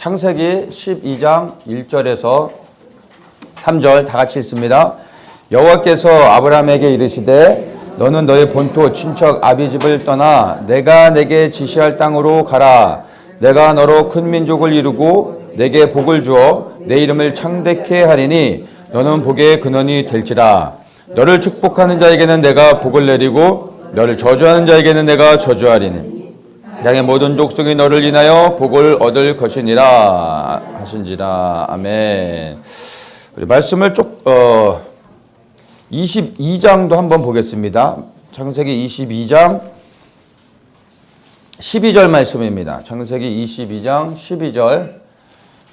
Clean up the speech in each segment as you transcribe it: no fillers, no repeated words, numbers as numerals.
창세기 12장 1절에서 3절 다 같이 읽습니다. 여호와께서 아브라함에게 이르시되 너는 너의 본토 친척 아비집을 떠나 내가 내게 지시할 땅으로 가라. 내가 너로 큰 민족을 이루고 내게 복을 주어 내 이름을 창대케 하리니 너는 복의 근원이 될지라. 너를 축복하는 자에게는 내가 복을 내리고 너를 저주하는 자에게는 내가 저주하리니 땅의 모든 족속이 너를 인하여 복을 얻을 것이니라 하신지라. 아멘. 우리 말씀을 22장도 한번 보겠습니다. 창세기 22장 12절 말씀입니다. 창세기 22장 12절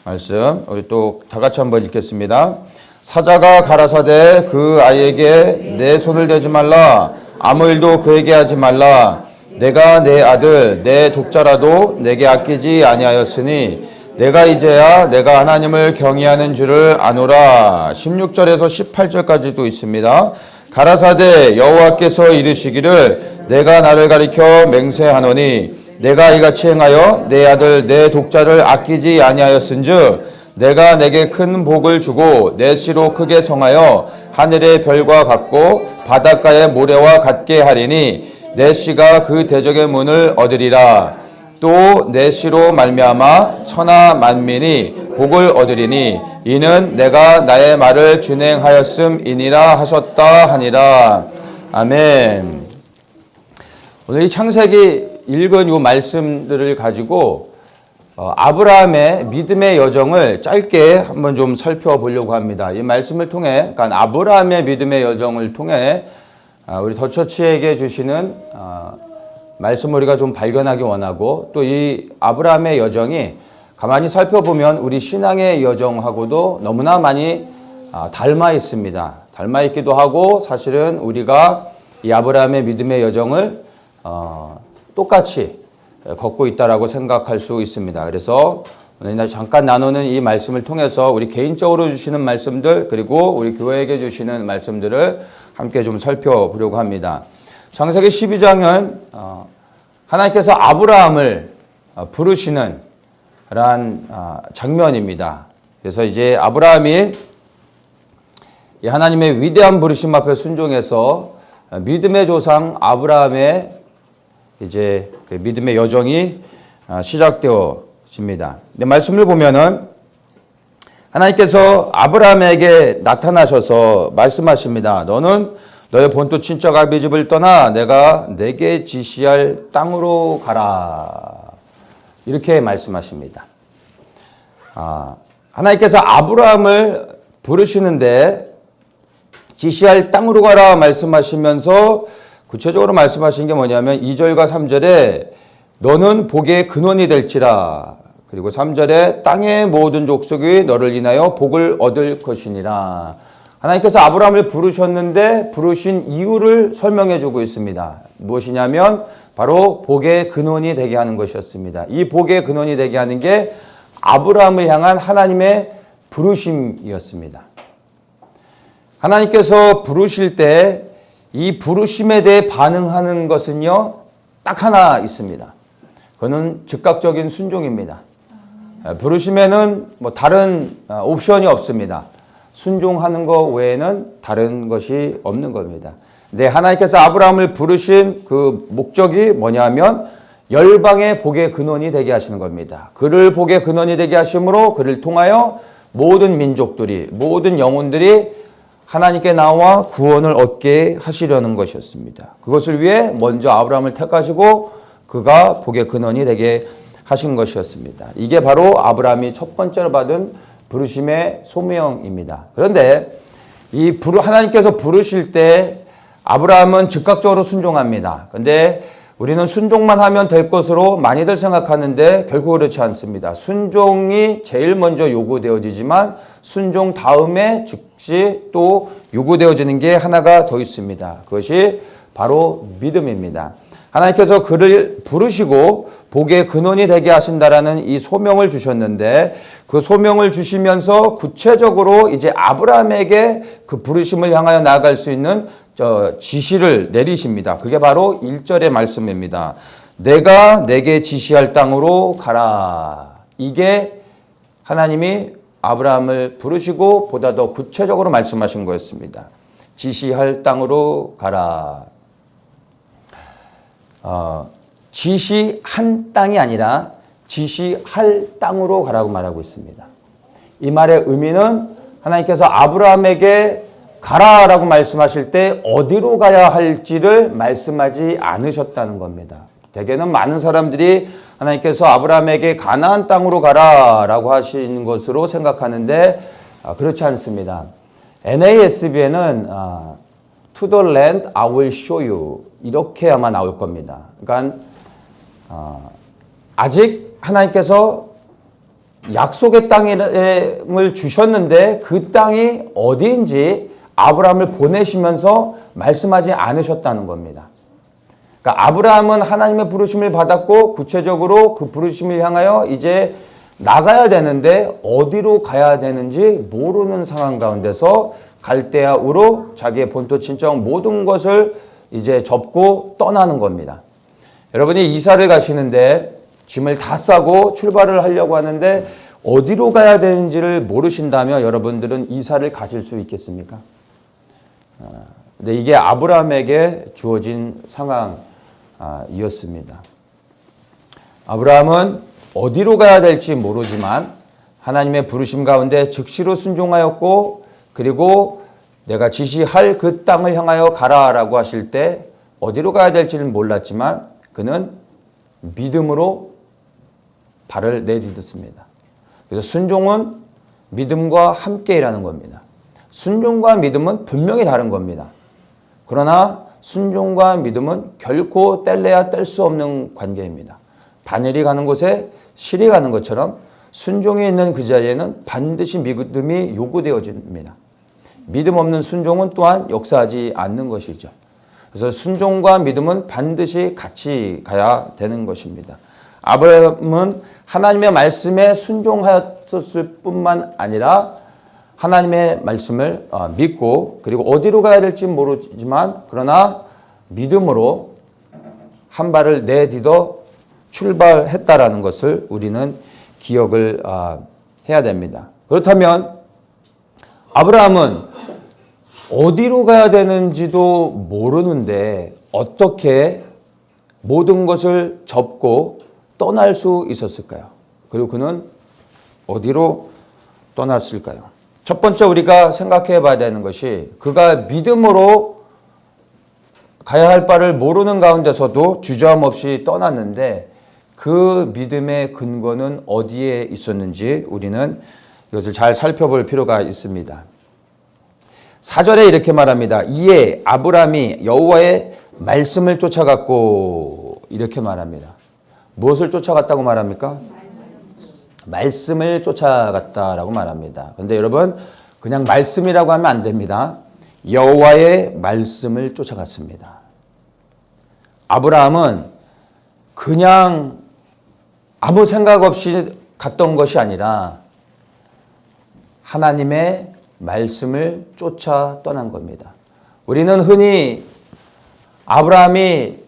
말씀 우리 또 다 같이 한번 읽겠습니다. 사자가 가라사대 그 아이에게 내 손을 대지 말라. 아무 일도 그에게 하지 말라. 내가 내 아들 내 독자라도 내게 아끼지 아니하였으니 내가 이제야 내가 하나님을 경외하는 줄을 아노라. 16절에서 18절까지도 있습니다. 가라사대 여호와께서 이르시기를 내가 나를 가리켜 맹세하노니 내가 이같이 행하여 내 아들 내 독자를 아끼지 아니하였은즉 내가 내게 큰 복을 주고 내 씨로 크게 성하여 하늘의 별과 같고 바닷가의 모래와 같게 하리니 내 씨가 그 대적의 문을 얻으리라. 또 내 씨로 말미암아 천하 만민이 복을 얻으리니 이는 내가 나의 말을 준행하였음이니라 하셨다 하니라. 아멘. 오늘 이 창세기 읽은 이 말씀들을 가지고 아브라함의 믿음의 여정을 짧게 한번 좀 살펴보려고 합니다. 이 말씀을 통해, 그러니까 아브라함의 믿음의 여정을 통해 우리 더처치에게 주시는 말씀을 우리가 좀 발견하기 원하고, 또 이 아브라함의 여정이 가만히 살펴보면 우리 신앙의 여정하고도 너무나 많이 닮아 있습니다. 닮아 있기도 하고, 사실은 우리가 이 아브라함의 믿음의 여정을 똑같이 걷고 있다라고 생각할 수 있습니다. 그래서 오늘 잠깐 나누는 이 말씀을 통해서 우리 개인적으로 주시는 말씀들, 그리고 우리 교회에게 주시는 말씀들을 함께 좀 살펴보려고 합니다. 창세기 12장은 하나님께서 아브라함을 부르시는 그러한 장면입니다. 그래서 이제 아브라함이 하나님의 위대한 부르심 앞에 순종해서 믿음의 조상 아브라함의 이제 그 믿음의 여정이 시작되어집니다. 근데 말씀을 보면은 하나님께서 아브라함에게 나타나셔서 말씀하십니다. 너는 너의 본토 친척 아비집을 떠나 내가 내게 지시할 땅으로 가라. 이렇게 말씀하십니다. 하나님께서 아브라함을 부르시는데 지시할 땅으로 가라 말씀하시면서 구체적으로 말씀하신 게 뭐냐면 2절과 3절에 너는 복의 근원이 될지라. 그리고 3절에 땅의 모든 족속이 너를 인하여 복을 얻을 것이니라. 하나님께서 아브라함을 부르셨는데 부르신 이유를 설명해 주고 있습니다. 무엇이냐면 바로 복의 근원이 되게 하는 것이었습니다. 이 복의 근원이 되게 하는 게 아브라함을 향한 하나님의 부르심이었습니다. 하나님께서 부르실 때 이 부르심에 대해 반응하는 것은요, 딱 하나 있습니다. 그거는 즉각적인 순종입니다. 부르심에는 뭐 다른 옵션이 없습니다. 순종하는 것 외에는 다른 것이 없는 겁니다. 근데 하나님께서 아브라함을 부르신 그 목적이 뭐냐면 열방의 복의 근원이 되게 하시는 겁니다. 그를 복의 근원이 되게 하심으로 그를 통하여 모든 민족들이, 모든 영혼들이 하나님께 나와 구원을 얻게 하시려는 것이었습니다. 그것을 위해 먼저 아브라함을 택하시고 그가 복의 근원이 되게 하신 것이었습니다. 이게 바로 아브라함이 첫 번째로 받은 부르심의 소명입니다. 그런데 이 하나님께서 부르실 때 아브라함은 즉각적으로 순종합니다. 그런데 우리는 순종만 하면 될 것으로 많이들 생각하는데 결코 그렇지 않습니다. 순종이 제일 먼저 요구되어지지만 순종 다음에 즉시 또 요구되어지는 게 하나가 더 있습니다. 그것이 바로 믿음입니다. 하나님께서 그를 부르시고 복의 근원이 되게 하신다라는 이 소명을 주셨는데 그 소명을 주시면서 구체적으로 이제 아브라함에게 그 부르심을 향하여 나아갈 수 있는 지시를 내리십니다. 그게 바로 1절의 말씀입니다. 내가 내게 지시할 땅으로 가라. 이게 하나님이 아브라함을 부르시고 보다 더 구체적으로 말씀하신 거였습니다. 지시할 땅으로 가라. 지시한 땅이 아니라 지시할 땅으로 가라고 말하고 있습니다. 이 말의 의미는 하나님께서 아브라함에게 가라라고 말씀하실 때 어디로 가야 할지를 말씀하지 않으셨다는 겁니다. 대개는 많은 사람들이 하나님께서 아브라함에게 가나안 땅으로 가라라고 하시는 것으로 생각하는데 그렇지 않습니다. NASB에는 To the land I will show you 이렇게 아마 나올 겁니다. 그러니까 아직 하나님께서 약속의 땅을 주셨는데 그 땅이 어디인지 아브라함을 보내시면서 말씀하지 않으셨다는 겁니다. 그러니까 아브라함은 하나님의 부르심을 받았고 구체적으로 그 부르심을 향하여 이제 나가야 되는데 어디로 가야 되는지 모르는 상황 가운데서 갈대아 우로 자기의 본토 친정 모든 것을 이제 접고 떠나는 겁니다. 여러분이 이사를 가시는데 짐을 다 싸고 출발을 하려고 하는데 어디로 가야 되는지를 모르신다면 여러분들은 이사를 가실 수 있겠습니까? 근데 이게 아브라함에게 주어진 상황이었습니다. 아브라함은 어디로 가야 될지 모르지만 하나님의 부르심 가운데 즉시로 순종하였고 그리고 내가 지시할 그 땅을 향하여 가라라고 하실 때 어디로 가야 될지는 몰랐지만 그는 믿음으로 발을 내딛었습니다. 그래서 순종은 믿음과 함께 일하는 겁니다. 순종과 믿음은 분명히 다른 겁니다. 그러나 순종과 믿음은 결코 뗄래야 뗄 수 없는 관계입니다. 바늘이 가는 곳에 실이 가는 것처럼 순종이 있는 그 자리에는 반드시 믿음이 요구되어집니다. 믿음 없는 순종은 또한 역사하지 않는 것이죠. 그래서 순종과 믿음은 반드시 같이 가야 되는 것입니다. 아브라함은 하나님의 말씀에 순종하였을 뿐만 아니라 하나님의 말씀을 믿고 그리고 어디로 가야 될지 모르지만 그러나 믿음으로 한 발을 내딛어 출발했다라는 것을 우리는 기억을 해야 됩니다. 그렇다면 아브라함은 어디로 가야 되는지도 모르는데 어떻게 모든 것을 접고 떠날 수 있었을까요? 그리고 그는 어디로 떠났을까요? 첫 번째 우리가 생각해 봐야 되는 것이 그가 믿음으로 가야 할 바를 모르는 가운데서도 주저함 없이 떠났는데 그 믿음의 근거는 어디에 있었는지 우리는 이것을 잘 살펴볼 필요가 있습니다. 4절에 이렇게 말합니다. 이에 아브라함이 여호와의 말씀을 쫓아갔고 이렇게 말합니다. 무엇을 쫓아갔다고 말합니까? 말씀을 쫓아갔다라고 말합니다. 그런데 여러분 그냥 말씀이라고 하면 안 됩니다. 여호와의 말씀을 쫓아갔습니다. 아브라함은 그냥 아무 생각 없이 갔던 것이 아니라 하나님의 말씀을 쫓아 떠난 겁니다. 우리는 흔히 아브라함이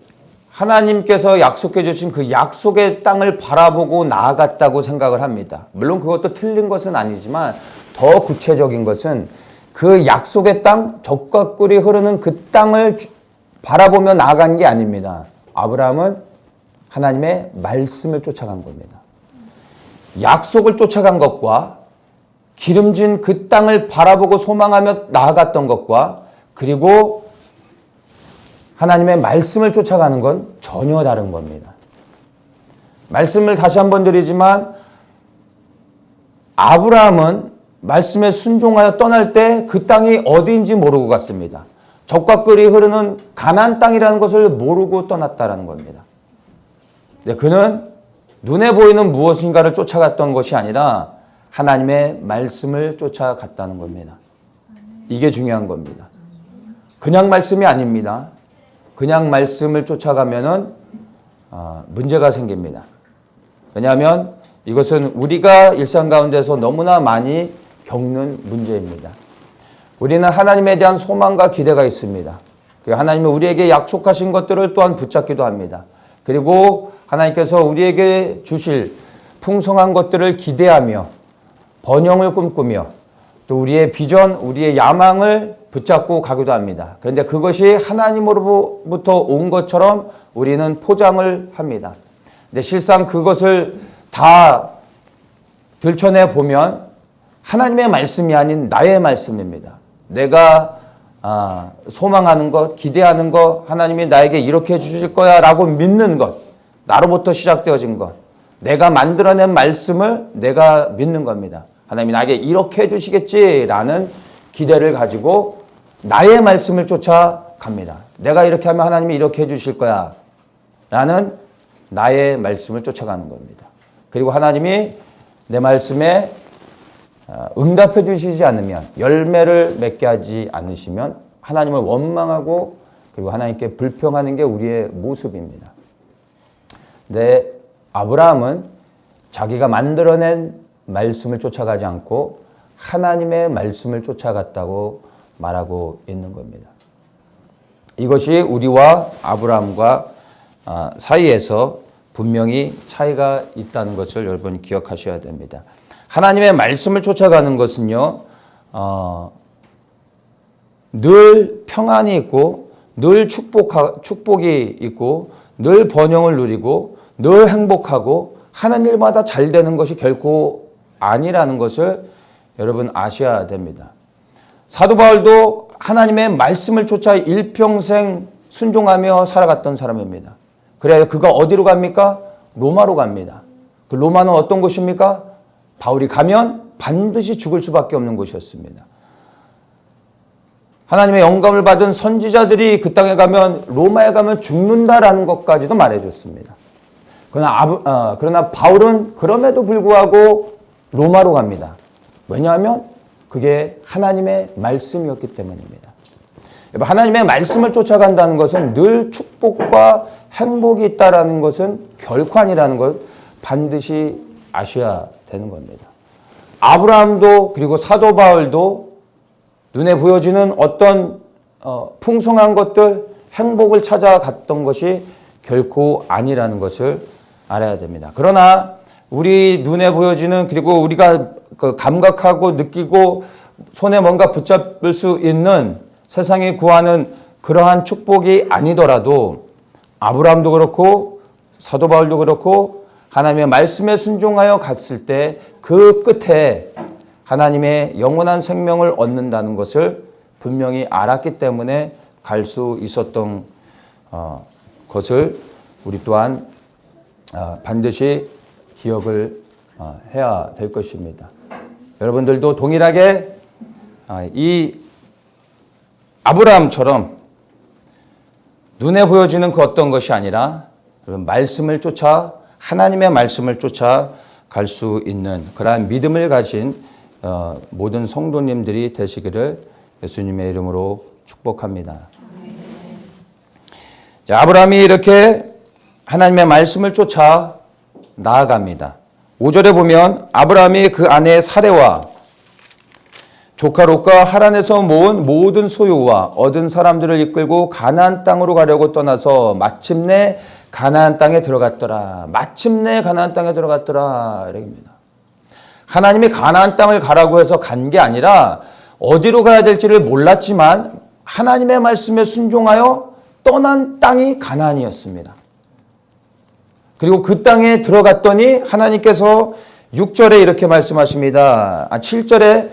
하나님께서 약속해 주신 그 약속의 땅을 바라보고 나아갔다고 생각을 합니다. 물론 그것도 틀린 것은 아니지만 더 구체적인 것은 그 약속의 땅, 젖과 꿀이 흐르는 그 땅을 바라보며 나아간 게 아닙니다. 아브라함은 하나님의 말씀을 쫓아간 겁니다. 약속을 쫓아간 것과 기름진 그 땅을 바라보고 소망하며 나아갔던 것과 그리고 하나님의 말씀을 쫓아가는 건 전혀 다른 겁니다. 말씀을 다시 한번 드리지만 아브라함은 말씀에 순종하여 떠날 때 그 땅이 어디인지 모르고 갔습니다. 젖과 꿀이 흐르는 가나안 땅이라는 것을 모르고 떠났다라는 겁니다. 그는 눈에 보이는 무엇인가를 쫓아갔던 것이 아니라 하나님의 말씀을 쫓아갔다는 겁니다. 이게 중요한 겁니다. 그냥 말씀이 아닙니다. 그냥 말씀을 쫓아가면은 문제가 생깁니다. 왜냐하면 이것은 우리가 일상 가운데서 너무나 많이 겪는 문제입니다. 우리는 하나님에 대한 소망과 기대가 있습니다. 하나님은 우리에게 약속하신 것들을 또한 붙잡기도 합니다. 그리고 하나님께서 우리에게 주실 풍성한 것들을 기대하며 번영을 꿈꾸며 또 우리의 비전, 우리의 야망을 붙잡고 가기도 합니다. 그런데 그것이 하나님으로부터 온 것처럼 우리는 포장을 합니다. 근데 실상 그것을 다 들춰내 보면 하나님의 말씀이 아닌 나의 말씀입니다. 내가 소망하는 것, 기대하는 것, 하나님이 나에게 이렇게 해주실 거야 라고 믿는 것, 나로부터 시작되어진 것, 내가 만들어낸 말씀을 내가 믿는 겁니다. 하나님이 나에게 이렇게 해주시겠지라는 기대를 가지고 나의 말씀을 쫓아갑니다. 내가 이렇게 하면 하나님이 이렇게 해주실 거야 라는 나의 말씀을 쫓아가는 겁니다. 그리고 하나님이 내 말씀에 응답해 주시지 않으면, 열매를 맺게 하지 않으시면 하나님을 원망하고 그리고 하나님께 불평하는 게 우리의 모습입니다. 근데 아브라함은 자기가 만들어낸 말씀을 쫓아가지 않고 하나님의 말씀을 쫓아갔다고 말하고 있는 겁니다. 이것이 우리와 아브라함과 사이에서 분명히 차이가 있다는 것을 여러분 기억하셔야 됩니다. 하나님의 말씀을 쫓아가는 것은요, 늘 평안이 있고, 늘 축복이 있고, 늘 번영을 누리고, 늘 행복하고, 하는 일마다 잘 되는 것이 결코 아니라는 것을 여러분 아셔야 됩니다. 사도 바울도 하나님의 말씀을 쫓아 일평생 순종하며 살아갔던 사람입니다. 그래야 그가 어디로 갑니까? 로마로 갑니다. 그 로마는 어떤 곳입니까? 바울이 가면 반드시 죽을 수밖에 없는 곳이었습니다. 하나님의 영감을 받은 선지자들이 그 땅에 가면, 로마에 가면 죽는다라는 것까지도 말해줬습니다. 그러나 바울은 그럼에도 불구하고 로마로 갑니다. 왜냐하면 그게 하나님의 말씀이었기 때문입니다. 하나님의 말씀을 쫓아간다는 것은 늘 축복과 행복이 있다라는 것은 결코 아니라는 걸 반드시 아셔야 되는 겁니다. 아브라함도 그리고 사도 바울도 눈에 보여지는 어떤 풍성한 것들, 행복을 찾아갔던 것이 결코 아니라는 것을 알아야 됩니다. 그러나 우리 눈에 보여지는, 그리고 우리가 감각하고 느끼고 손에 뭔가 붙잡을 수 있는 세상이 구하는 그러한 축복이 아니더라도 아브라함도 그렇고 사도 바울도 그렇고 하나님의 말씀에 순종하여 갔을 때 그 끝에 하나님의 영원한 생명을 얻는다는 것을 분명히 알았기 때문에 갈 수 있었던 것을 우리 또한 반드시 기억을 해야 될 것입니다. 여러분들도 동일하게 이 아브라함처럼 눈에 보여지는 그 어떤 것이 아니라 말씀을 쫓아, 하나님의 말씀을 쫓아 갈 수 있는 그러한 믿음을 가진 모든 성도님들이 되시기를 예수님의 이름으로 축복합니다. 자, 아브라함이 이렇게 하나님의 말씀을 쫓아 나아갑니다. 5절에 보면 아브라함이 그 아내 사레와 조카 롯과 하란에서 모은 모든 소유와 얻은 사람들을 이끌고 가나안 땅으로 가려고 떠나서 마침내 가나안 땅에 들어갔더라. 마침내 가나안 땅에 들어갔더라. 이렇습니다. 하나님이 가나안 땅을 가라고 해서 간 게 아니라 어디로 가야 될지를 몰랐지만 하나님의 말씀에 순종하여 떠난 땅이 가나안이었습니다. 그리고 그 땅에 들어갔더니 하나님께서 6절에 이렇게 말씀하십니다. 7절에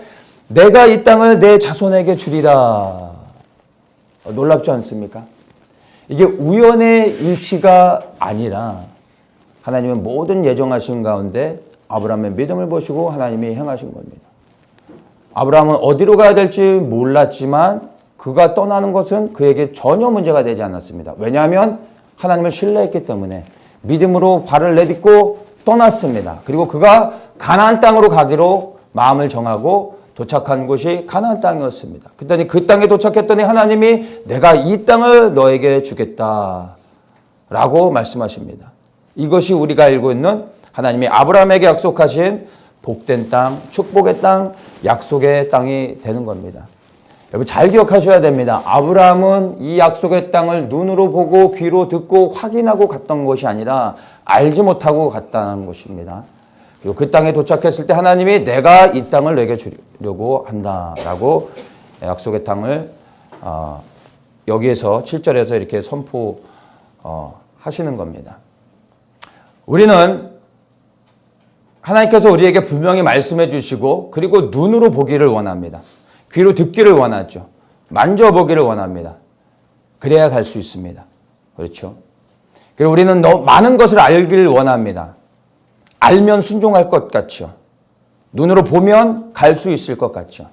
내가 이 땅을 내 자손에게 주리라. 놀랍지 않습니까? 이게 우연의 일치가 아니라 하나님의 모든 예정하신 가운데 아브라함의 믿음을 보시고 하나님이 행하신 겁니다. 아브라함은 어디로 가야 될지 몰랐지만 그가 떠나는 것은 그에게 전혀 문제가 되지 않았습니다. 왜냐하면 하나님을 신뢰했기 때문에 믿음으로 발을 내딛고 떠났습니다. 그리고 그가 가나안 땅으로 가기로 마음을 정하고 도착한 곳이 가나안 땅이었습니다. 그랬더니 그 땅에 도착했더니 하나님이 내가 이 땅을 너에게 주겠다 라고 말씀하십니다. 이것이 우리가 알고 있는 하나님이 아브라함에게 약속하신 복된 땅, 축복의 땅, 약속의 땅이 되는 겁니다. 여러분 잘 기억하셔야 됩니다. 아브라함은 이 약속의 땅을 눈으로 보고 귀로 듣고 확인하고 갔던 것이 아니라 알지 못하고 갔다는 것입니다. 그리고 그 땅에 도착했을 때 하나님이 내가 이 땅을 내게 주려고 한다라고 약속의 땅을 여기에서 7절에서 이렇게 선포하시는 겁니다. 우리는 하나님께서 우리에게 분명히 말씀해 주시고 그리고 눈으로 보기를 원합니다. 귀로 듣기를 원하죠. 만져보기를 원합니다. 그래야 갈 수 있습니다. 그렇죠? 그리고 우리는 너무 많은 것을 알기를 원합니다. 알면 순종할 것 같죠. 눈으로 보면 갈 수 있을 것 같죠.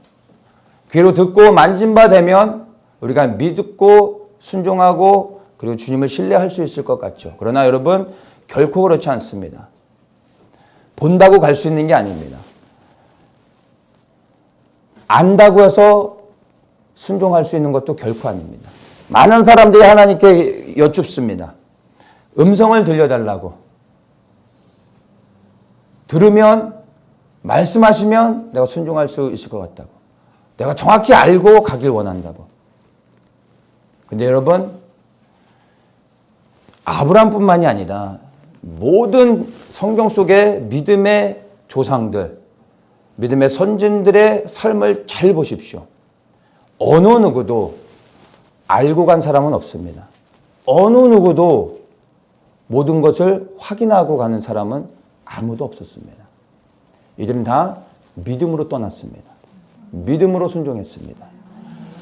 귀로 듣고 만진 바 되면 우리가 믿고 순종하고 그리고 주님을 신뢰할 수 있을 것 같죠. 그러나 여러분 결코 그렇지 않습니다. 본다고 갈 수 있는 게 아닙니다. 안다고 해서 순종할 수 있는 것도 결코 아닙니다. 많은 사람들이 하나님께 여쭙습니다. 음성을 들려달라고. 들으면 말씀하시면 내가 순종할 수 있을 것 같다고. 내가 정확히 알고 가길 원한다고. 근데 여러분 아브라함뿐만이 아니라 모든 성경 속의 믿음의 조상들, 믿음의 선진들의 삶을 잘 보십시오. 어느 누구도 알고 간 사람은 없습니다. 어느 누구도 모든 것을 확인하고 가는 사람은 아무도 없었습니다. 이들은 다 믿음으로 떠났습니다. 믿음으로 순종했습니다.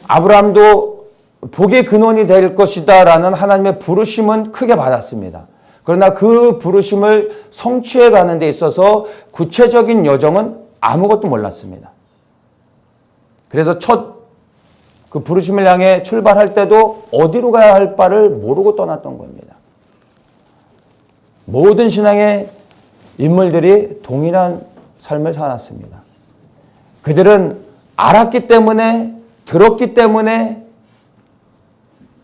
아브라함도 복의 근원이 될 것이다 라는 하나님의 부르심은 크게 받았습니다. 그러나 그 부르심을 성취해 가는 데 있어서 구체적인 여정은 아무것도 몰랐습니다. 그래서 첫 그 부르심을 향해 출발할 때도 어디로 가야 할 바를 모르고 떠났던 겁니다. 모든 신앙의 인물들이 동일한 삶을 살았습니다. 그들은 알았기 때문에, 들었기 때문에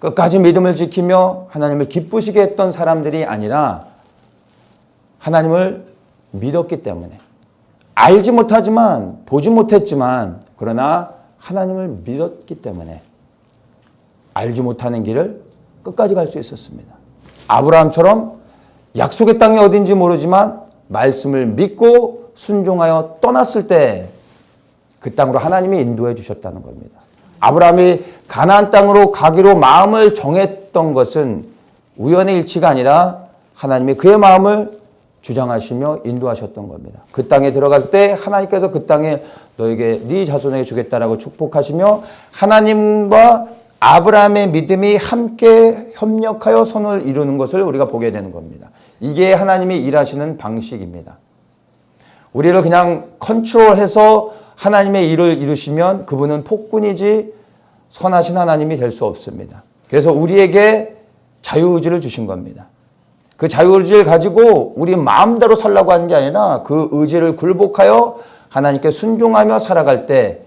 끝까지 믿음을 지키며 하나님을 기쁘시게 했던 사람들이 아니라 하나님을 믿었기 때문에 알지 못하지만 보지 못했지만 그러나 하나님을 믿었기 때문에 알지 못하는 길을 끝까지 갈 수 있었습니다. 아브라함처럼 약속의 땅이 어딘지 모르지만 말씀을 믿고 순종하여 떠났을 때 그 땅으로 하나님이 인도해 주셨다는 겁니다. 아브라함이 가나안 땅으로 가기로 마음을 정했던 것은 우연의 일치가 아니라 하나님이 그의 마음을 주장하시며 인도하셨던 겁니다. 그 땅에 들어갈 때 하나님께서 그 땅에 너에게 네 자손에게 주겠다라고 축복하시며 하나님과 아브라함의 믿음이 함께 협력하여 선을 이루는 것을 우리가 보게 되는 겁니다. 이게 하나님이 일하시는 방식입니다. 우리를 그냥 컨트롤해서 하나님의 일을 이루시면 그분은 폭군이지 선하신 하나님이 될 수 없습니다. 그래서 우리에게 자유의지를 주신 겁니다. 그 자유의지를 가지고 우리 마음대로 살라고 하는 게 아니라 그 의지를 굴복하여 하나님께 순종하며 살아갈 때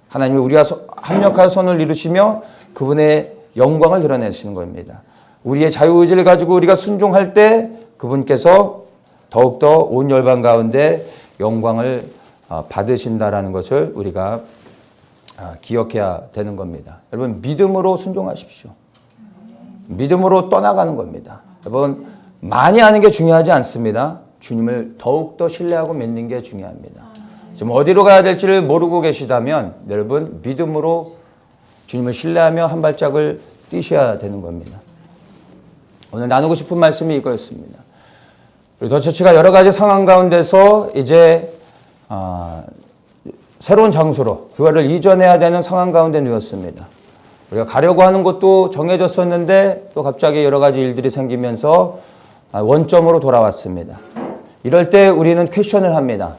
하나님이 우리와 합력하여 선을 이루시며 그분의 영광을 드러내시는 겁니다. 우리의 자유의지를 가지고 우리가 순종할 때 그분께서 더욱더 온 열방 가운데 영광을 받으신다라는 것을 우리가 기억해야 되는 겁니다. 여러분 믿음으로 순종하십시오. 믿음으로 떠나가는 겁니다. 여러분 많이 아는 게 중요하지 않습니다. 주님을 더욱더 신뢰하고 믿는 게 중요합니다. 지금 어디로 가야 될지를 모르고 계시다면 여러분 믿음으로 주님을 신뢰하며 한 발짝을 뛰셔야 되는 겁니다. 오늘 나누고 싶은 말씀이 이거였습니다. 우리 더처치가 여러 가지 상황 가운데서 이제 새로운 장소로 교회를 이전해야 되는 상황 가운데 놓였습니다. 우리가 가려고 하는 곳도 정해졌었는데 또 갑자기 여러 가지 일들이 생기면서 원점으로 돌아왔습니다. 이럴 때 우리는 퀘션을 합니다.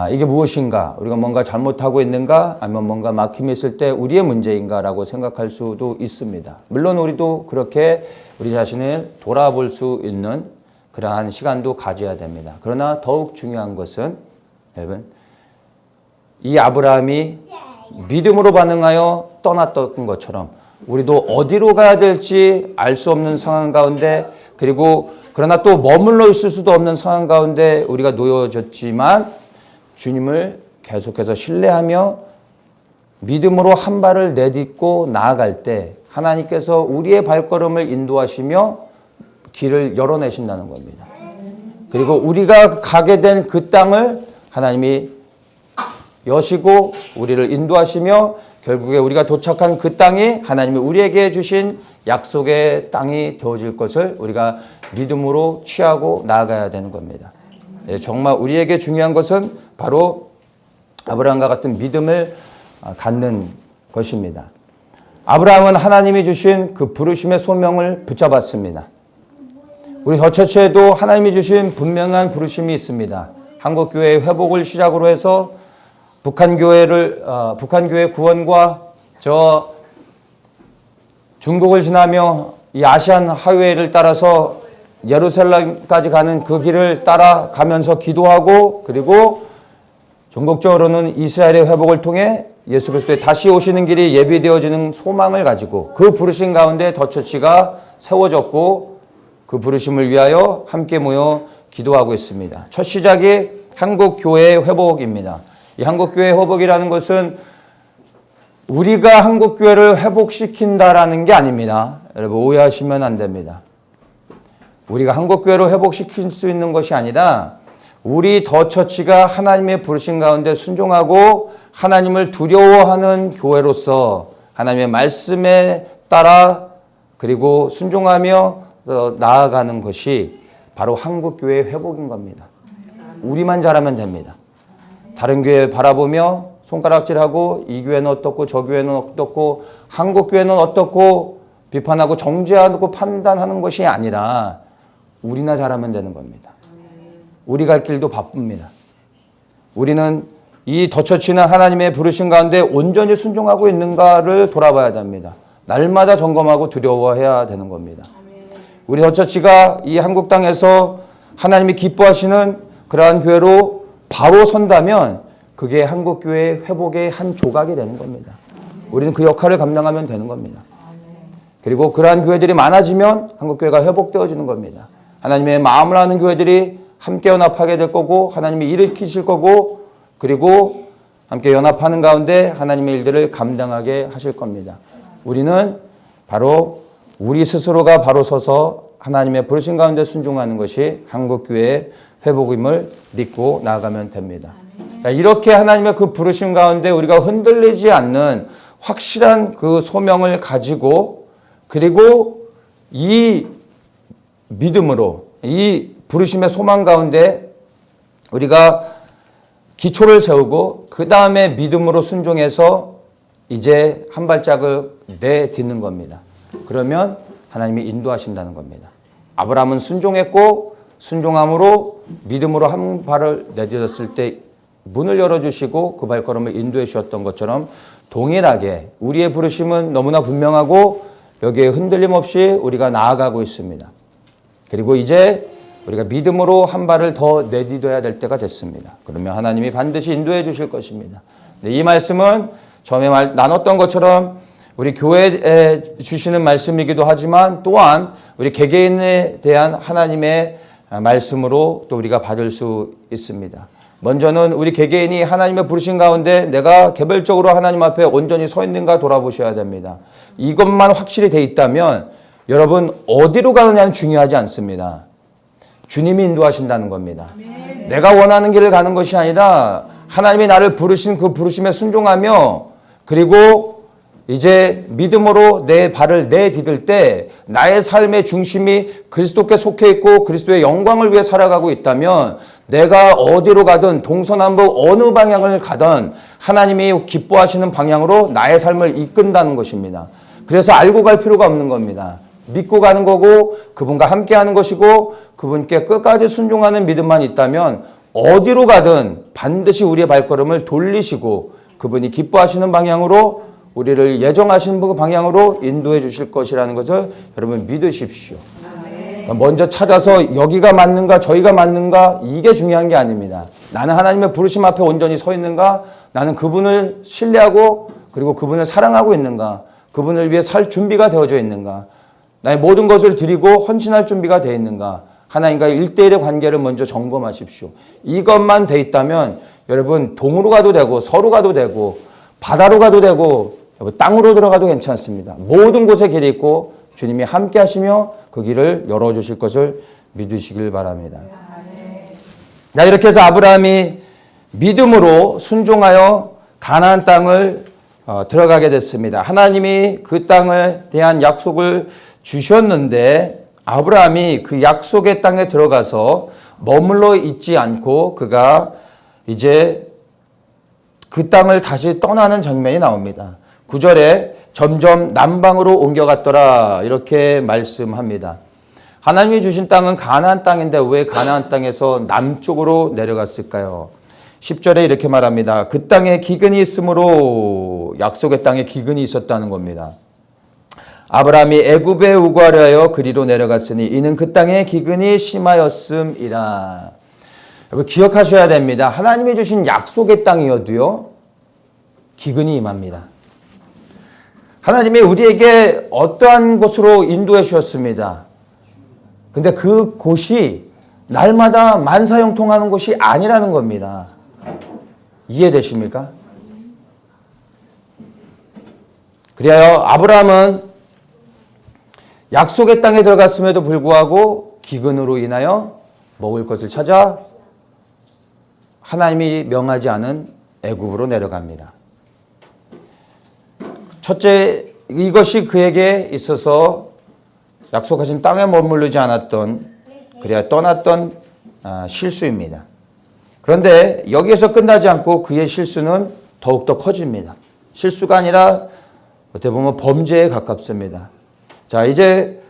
이게 무엇인가? 우리가 뭔가 잘못하고 있는가? 아니면 뭔가 막힘이 있을 때 우리의 문제인가라고 생각할 수도 있습니다. 물론 우리도 그렇게 우리 자신을 돌아볼 수 있는 그러한 시간도 가져야 됩니다. 그러나 더욱 중요한 것은 여러분 이 아브라함이 믿음으로 반응하여 떠났던 것처럼 우리도 어디로 가야 될지 알 수 없는 상황 가운데 그리고 그러나 또 머물러 있을 수도 없는 상황 가운데 우리가 놓여졌지만 주님을 계속해서 신뢰하며 믿음으로 한 발을 내딛고 나아갈 때 하나님께서 우리의 발걸음을 인도하시며 길을 열어내신다는 겁니다. 그리고 우리가 가게 된 그 땅을 하나님이 여시고 우리를 인도하시며 결국에 우리가 도착한 그 땅이 하나님이 우리에게 주신 약속의 땅이 되어질 것을 우리가 믿음으로 취하고 나아가야 되는 겁니다. 정말 우리에게 중요한 것은 바로 아브라함과 같은 믿음을 갖는 것입니다. 아브라함은 하나님이 주신 그 부르심의 소명을 붙잡았습니다. 우리 더처치에도 하나님이 주신 분명한 부르심이 있습니다. 한국교회의 회복을 시작으로 해서 북한교회 구원과 저 중국을 지나며 이 아시안 하이웨이를 따라서 예루살렘까지 가는 그 길을 따라가면서 기도하고 그리고 전국적으로는 이스라엘의 회복을 통해 예수 그리스도의 다시 오시는 길이 예비되어지는 소망을 가지고 그 부르심 가운데 더처치가 세워졌고 그 부르심을 위하여 함께 모여 기도하고 있습니다. 첫 시작이 한국교회의 회복입니다. 이 한국교회의 회복이라는 것은 우리가 한국교회를 회복시킨다라는 게 아닙니다. 여러분 오해하시면 안 됩니다. 우리가 한국교회로 회복시킬 수 있는 것이 아니라 우리 더처치가 하나님의 부르심 가운데 순종하고 하나님을 두려워하는 교회로서 하나님의 말씀에 따라 그리고 순종하며 나아가는 것이 바로 한국교회의 회복인 겁니다. 우리만 잘하면 됩니다. 다른 교회 바라보며 손가락질하고 이 교회는 어떻고 저 교회는 어떻고 한국교회는 어떻고 비판하고 정죄하고 판단하는 것이 아니라 우리나 잘하면 되는 겁니다. 우리 갈 길도 바쁩니다. 우리는 이 더처치는 하나님의 부르심 가운데 온전히 순종하고 있는가를 돌아봐야 됩니다. 날마다 점검하고 두려워해야 되는 겁니다. 우리 더처치가 이 한국 땅에서 하나님이 기뻐하시는 그러한 교회로 바로 선다면 그게 한국교회의 회복의 한 조각이 되는 겁니다. 우리는 그 역할을 감당하면 되는 겁니다. 그리고 그러한 교회들이 많아지면 한국교회가 회복되어지는 겁니다. 하나님의 마음을 아는 교회들이 함께 연합하게 될 거고 하나님이 일으키실 거고 그리고 함께 연합하는 가운데 하나님의 일들을 감당하게 하실 겁니다. 우리는 바로 우리 스스로가 바로 서서 하나님의 부르심 가운데 순종하는 것이 한국교회의 회복임을 믿고 나아가면 됩니다. 이렇게 하나님의 그 부르심 가운데 우리가 흔들리지 않는 확실한 그 소명을 가지고 그리고 이 믿음으로 이 부르심의 소망 가운데 우리가 기초를 세우고 그 다음에 믿음으로 순종해서 이제 한 발짝을 내딛는 겁니다. 그러면 하나님이 인도하신다는 겁니다. 아브라함은 순종했고 순종함으로 믿음으로 한 발을 내딛었을 때 문을 열어주시고 그 발걸음을 인도해 주셨던 것처럼 동일하게 우리의 부르심은 너무나 분명하고 여기에 흔들림 없이 우리가 나아가고 있습니다. 그리고 이제 우리가 믿음으로 한 발을 더 내딛어야 될 때가 됐습니다. 그러면 하나님이 반드시 인도해 주실 것입니다. 이 말씀은 처음에 나눴던 것처럼 우리 교회에 주시는 말씀이기도 하지만 또한 우리 개개인에 대한 하나님의 말씀으로 또 우리가 받을 수 있습니다. 먼저는 우리 개개인이 하나님의 부르심 가운데 내가 개별적으로 하나님 앞에 온전히 서 있는가 돌아보셔야 됩니다. 이것만 확실히 돼 있다면 여러분 어디로 가느냐는 중요하지 않습니다. 주님이 인도하신다는 겁니다. 내가 원하는 길을 가는 것이 아니라 하나님이 나를 부르신 그 부르심에 순종하며 그리고 이제 믿음으로 내 발을 내디딜 때 나의 삶의 중심이 그리스도께 속해 있고 그리스도의 영광을 위해 살아가고 있다면 내가 어디로 가든 동서남북 어느 방향을 가든 하나님이 기뻐하시는 방향으로 나의 삶을 이끈다는 것입니다. 그래서 알고 갈 필요가 없는 겁니다. 믿고 가는 거고 그분과 함께 하는 것이고 그분께 끝까지 순종하는 믿음만 있다면 어디로 가든 반드시 우리의 발걸음을 돌리시고 그분이 기뻐하시는 방향으로 우리를 예정하신 그 방향으로 인도해 주실 것이라는 것을 여러분 믿으십시오. 그러니까 먼저 찾아서 여기가 맞는가 저희가 맞는가 이게 중요한 게 아닙니다. 나는 하나님의 부르심 앞에 온전히 서 있는가, 나는 그분을 신뢰하고 그리고 그분을 사랑하고 있는가, 그분을 위해 살 준비가 되어져 있는가, 나의 모든 것을 드리고 헌신할 준비가 되어 있는가, 하나님과의 1대1의 관계를 먼저 점검하십시오. 이것만 돼 있다면 여러분 동으로 가도 되고 서로 가도 되고 바다로 가도 되고 땅으로 들어가도 괜찮습니다. 모든 곳에 길이 있고 주님이 함께 하시며 그 길을 열어주실 것을 믿으시길 바랍니다. 자, 이렇게 해서 아브라함이 믿음으로 순종하여 가나안 땅을 들어가게 됐습니다. 하나님이 그 땅에 대한 약속을 주셨는데 아브라함이 그 약속의 땅에 들어가서 머물러 있지 않고 그가 이제 그 땅을 다시 떠나는 장면이 나옵니다. 9절에 점점 남방으로 옮겨갔더라 이렇게 말씀합니다. 하나님이 주신 땅은 가나안 땅인데 왜 가나안 땅에서 남쪽으로 내려갔을까요? 10절에 이렇게 말합니다. 그 땅에 기근이 있으므로 약속의 땅에 기근이 있었다는 겁니다. 아브라함이 애굽에 우거하려 그리로 내려갔으니 이는 그 땅에 기근이 심하였음이라. 여러분 기억하셔야 됩니다. 하나님이 주신 약속의 땅이어도요 기근이 임합니다. 하나님이 우리에게 어떠한 곳으로 인도해 주셨습니다. 근데 그 곳이 날마다 만사형통하는 곳이 아니라는 겁니다. 이해되십니까? 그래요. 아브라함은 약속의 땅에 들어갔음에도 불구하고 기근으로 인하여 먹을 것을 찾아 하나님이 명하지 않은 애굽으로 내려갑니다. 첫째, 이것이 그에게 있어서 약속하신 땅에 머무르지 않았던, 그래야 떠났던 실수입니다. 그런데 여기에서 끝나지 않고 그의 실수는 더욱더 커집니다. 실수가 아니라 어떻게 보면 범죄에 가깝습니다. 자, 이제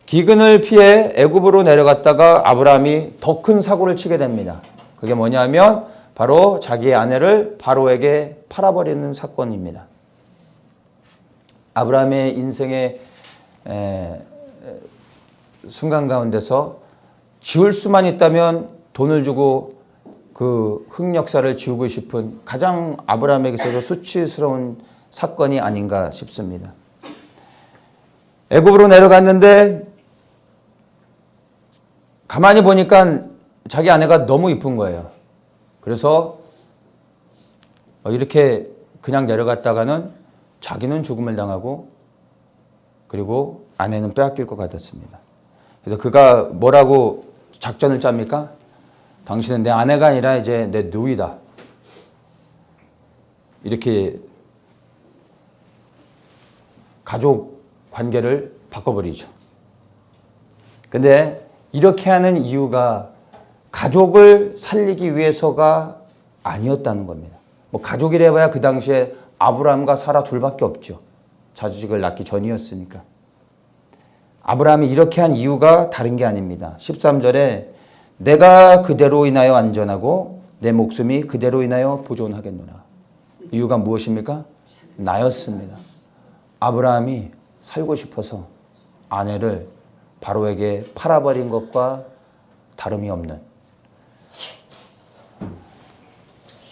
기근을 피해 애굽으로 내려갔다가 아브라함이 더 큰 사고를 치게 됩니다. 그게 뭐냐면 바로 자기의 아내를 바로에게 팔아버리는 사건입니다. 아브라함의 인생의 순간 가운데서 지울 수만 있다면 돈을 주고 그 흑역사를 지우고 싶은 가장 아브라함에게서도 수치스러운 사건이 아닌가 싶습니다. 애굽으로 내려갔는데 가만히 보니까 자기 아내가 너무 이쁜 거예요. 그래서 이렇게 그냥 내려갔다가는 자기는 죽음을 당하고 그리고 아내는 빼앗길 것 같았습니다. 그래서 그가 뭐라고 작전을 짭니까? 당신은 내 아내가 아니라 이제 내 누이다. 이렇게 가족 관계를 바꿔버리죠. 근데 이렇게 하는 이유가 가족을 살리기 위해서가 아니었다는 겁니다. 뭐 가족이라 해봐야 그 당시에 아브라함과 사라 둘밖에 없죠. 자식을 낳기 전이었으니까. 아브라함이 이렇게 한 이유가 다른 게 아닙니다. 13절에 내가 그대로 인하여 안전하고 내 목숨이 그대로 인하여 보존하겠노라. 이유가 무엇입니까? 나였습니다. 아브라함이 살고 싶어서 아내를 바로에게 팔아버린 것과 다름이 없는,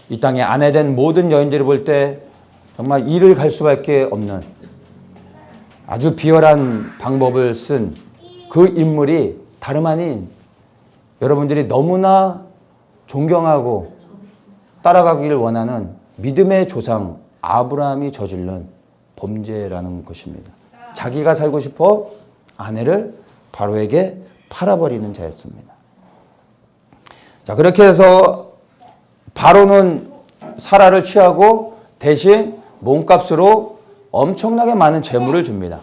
이 땅에 아내된 모든 여인들이 볼 때 정말 이를 갈 수밖에 없는 아주 비열한 방법을 쓴 그 인물이 다름 아닌 여러분들이 너무나 존경하고 따라가길 원하는 믿음의 조상 아브라함이 저지른 범죄라는 것입니다. 자기가 살고 싶어 아내를 바로에게 팔아버리는 자였습니다. 자, 그렇게 해서 바로는 사라를 취하고 대신 몸값으로 엄청나게 많은 재물을 줍니다.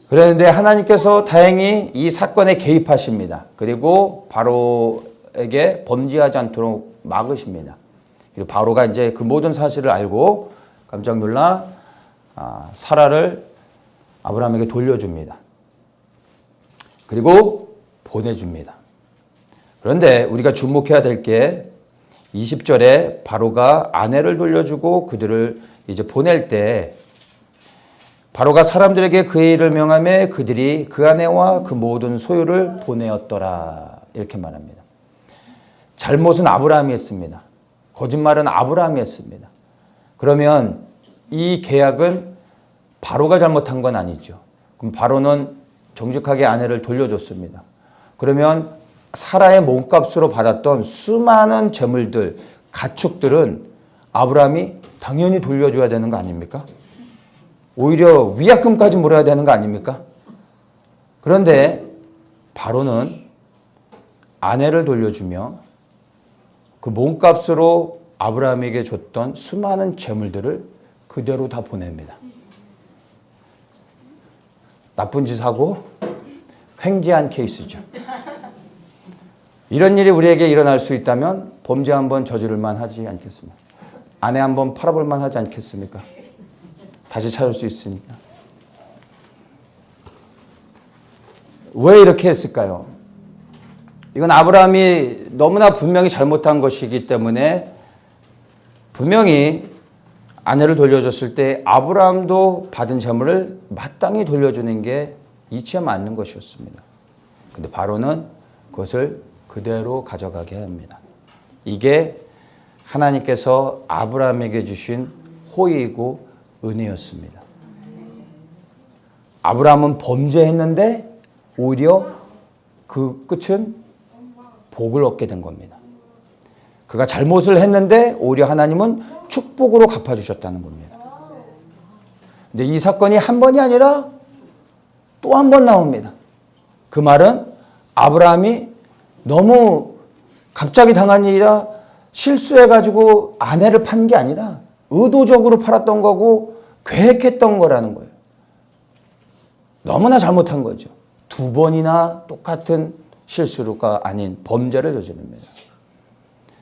그런데 하나님께서 다행히 이 사건에 개입하십니다. 그리고 바로에게 범죄하지 않도록 막으십니다. 그리고 바로가 이제 그 모든 사실을 알고 깜짝 놀라 사라를 아브라함에게 돌려줍니다. 그리고 보내줍니다. 그런데 우리가 주목해야 될 게 20절에 바로가 아내를 돌려주고 그들을 이제 보낼 때 바로가 사람들에게 그의 일을 명하며 그들이 그 아내와 그 모든 소유를 보내었더라 이렇게 말합니다. 잘못은 아브라함이 했습니다. 거짓말은 아브라함이 했습니다. 그러면 이 계약은 바로가 잘못한 건 아니죠. 그럼 바로는 정직하게 아내를 돌려줬습니다. 그러면 사라의 몸값으로 받았던 수많은 재물들, 가축들은 아브라함이 당연히 돌려줘야 되는 거 아닙니까? 오히려 위약금까지 물어야 되는 거 아닙니까? 그런데 바로는 아내를 돌려주며 그 몸값으로 아브라함에게 줬던 수많은 재물들을 그대로 다 보냅니다. 나쁜 짓 하고 횡재한 케이스죠. 이런 일이 우리에게 일어날 수 있다면 범죄 한번 저지를 만하지 않겠습니까? 아내 한번 팔아볼 만하지 않겠습니까? 다시 찾을 수 있으니까. 왜 이렇게 했을까요? 이건 아브라함이 너무나 분명히 잘못한 것이기 때문에 분명히 아내를 돌려줬을 때 아브라함도 받은 재물을 마땅히 돌려주는 게 이치에 맞는 것이었습니다. 근데 바로는 그것을 그대로 가져가게 합니다. 이게 하나님께서 아브라함에게 주신 호의이고 은혜였습니다. 아브라함은 범죄했는데 오히려 그 끝은 복을 얻게 된 겁니다. 그가 잘못을 했는데 오히려 하나님은 축복으로 갚아주셨다는 겁니다. 근데 이 사건이 한 번이 아니라 또 한 번 나옵니다. 그 말은 아브라함이 너무 갑자기 당한 일이라 실수해가지고 아내를 판 게 아니라 의도적으로 팔았던 거고 계획했던 거라는 거예요. 너무나 잘못한 거죠. 두 번이나 똑같은 실수가 아닌 범죄를 저지릅니다.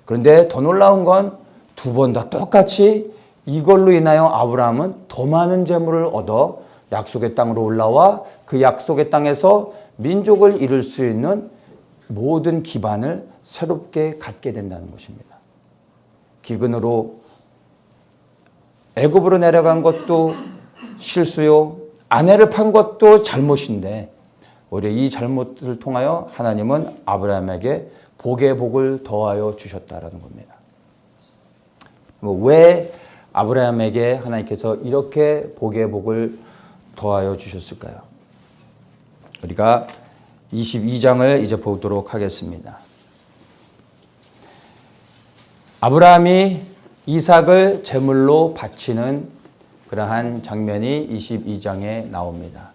그런데 더 놀라운 건 두 번 다 똑같이 이걸로 인하여 아브라함은 더 많은 재물을 얻어 약속의 땅으로 올라와 그 약속의 땅에서 민족을 이룰 수 있는 모든 기반을 새롭게 갖게 된다는 것입니다. 기근으로 애굽으로 내려간 것도 실수요, 아내를 판 것도 잘못인데 오히려 이 잘못을 통하여 하나님은 아브라함에게 복의 복을 더하여 주셨다라는 겁니다. 왜 아브라함에게 하나님께서 이렇게 복의 복을 더하여 주셨을까요? 우리가 22장을 이제 보도록 하겠습니다. 아브라함이 이삭을 제물로 바치는 그러한 장면이 22장에 나옵니다.